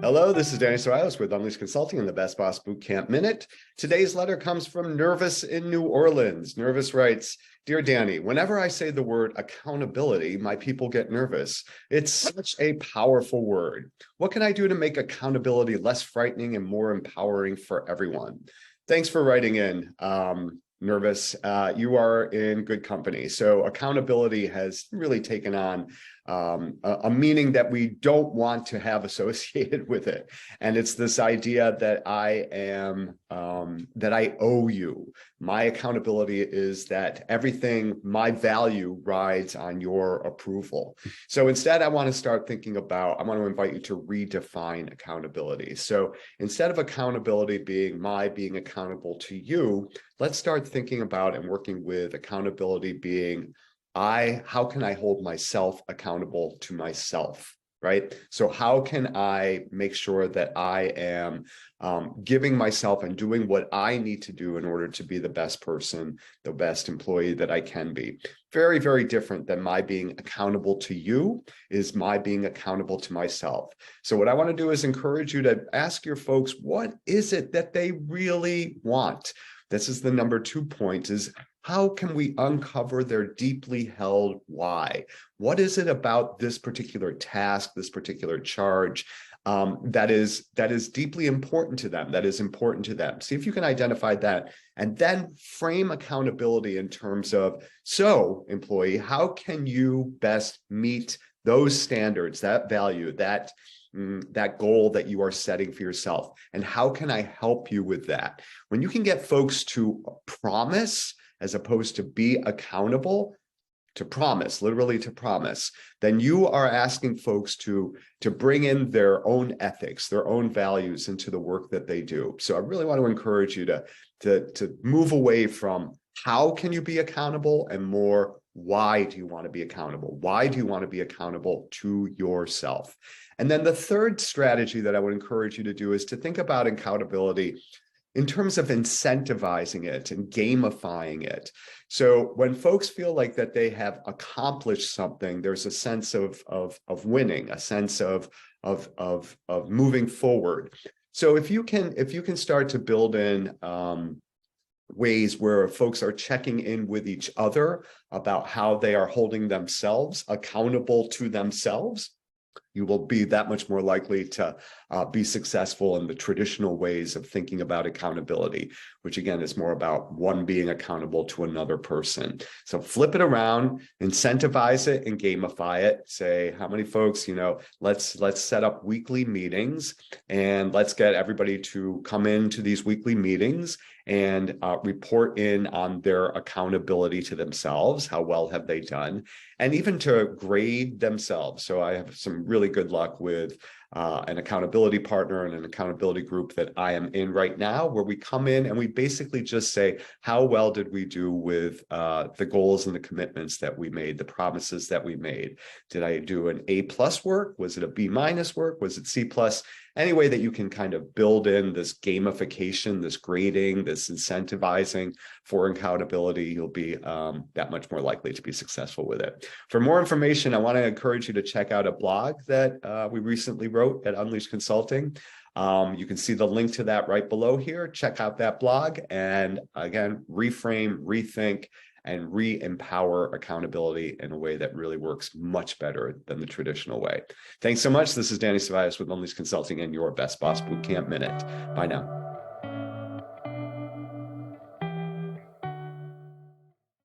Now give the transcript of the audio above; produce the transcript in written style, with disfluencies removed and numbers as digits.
Hello, this is Danny Sorrells with Unleash Consulting and the Best Boss Bootcamp Minute. Today's letter comes from Nervous in New Orleans. Nervous writes, "Dear Danny, whenever I say the word accountability, my people get nervous. It's such a powerful word. What can I do to make accountability less frightening and more empowering for everyone?" Thanks for writing in. Nervous, you are in good company. So accountability has really taken on a meaning that we don't want to have associated with it. And it's this idea that that I owe you. My accountability is that everything, my value rides on your approval. So instead, I want to invite you to redefine accountability. So instead of accountability being my being accountable to you, let's start thinking about and working with accountability being how can I hold myself accountable to myself, right? So how can I make sure that I am giving myself and doing what I need to do in order to be the best person, the best employee that I can be? Very, very different than my being accountable to you is my being accountable to myself. So what I want to do is encourage you to ask your folks, what is it that they really want? This is the number 2 point, is how can we uncover their deeply held why? What is it about this particular task, this particular charge that is deeply important to them, that is important to them? See if you can identify that, and then frame accountability in terms of, so employee, how can you best meet those standards, that value, that goal that you are setting for yourself, and how can I help you with that? When you can get folks to promise as opposed to be accountable, to promise, literally to promise, then you are asking folks to bring in their own ethics, their own values into the work that they do. So I really want to encourage you to move away from how can you be accountable and more, why do you want to be accountable? Why do you want to be accountable to yourself? And then the third strategy that I would encourage you to do is to think about accountability in terms of incentivizing it and gamifying it. So when folks feel like that they have accomplished something, there's a sense of winning, a sense of moving forward. So if you can start to build in ways where folks are checking in with each other about how they are holding themselves accountable to themselves, you will be that much more likely to be successful in the traditional ways of thinking about accountability, which again is more about one being accountable to another person. So flip it around, incentivize it and gamify it. Say, how many folks, let's set up weekly meetings and let's get everybody to come into these weekly meetings and report in on their accountability to themselves. How well have they done? And even to grade themselves. So I have some really good luck with an accountability partner and an accountability group that I am in right now, where we come in and we basically just say, how well did we do with the goals and the commitments that we made, the promises that we made? Did I do an A+ work? Was it a B- work? Was it C+? Any way that you can kind of build in this gamification, this grading, this incentivizing for accountability, you'll be that much more likely to be successful with it. For more information, I want to encourage you to check out a blog that we recently wrote at Unleash Consulting. You can see the link to that right below here. Check out that blog and again, reframe, rethink, and re-empower accountability in a way that really works much better than the traditional way. Thanks so much. This is Danny Sorrells with Unleash Consulting and your Best Boss Bootcamp Minute. Bye now.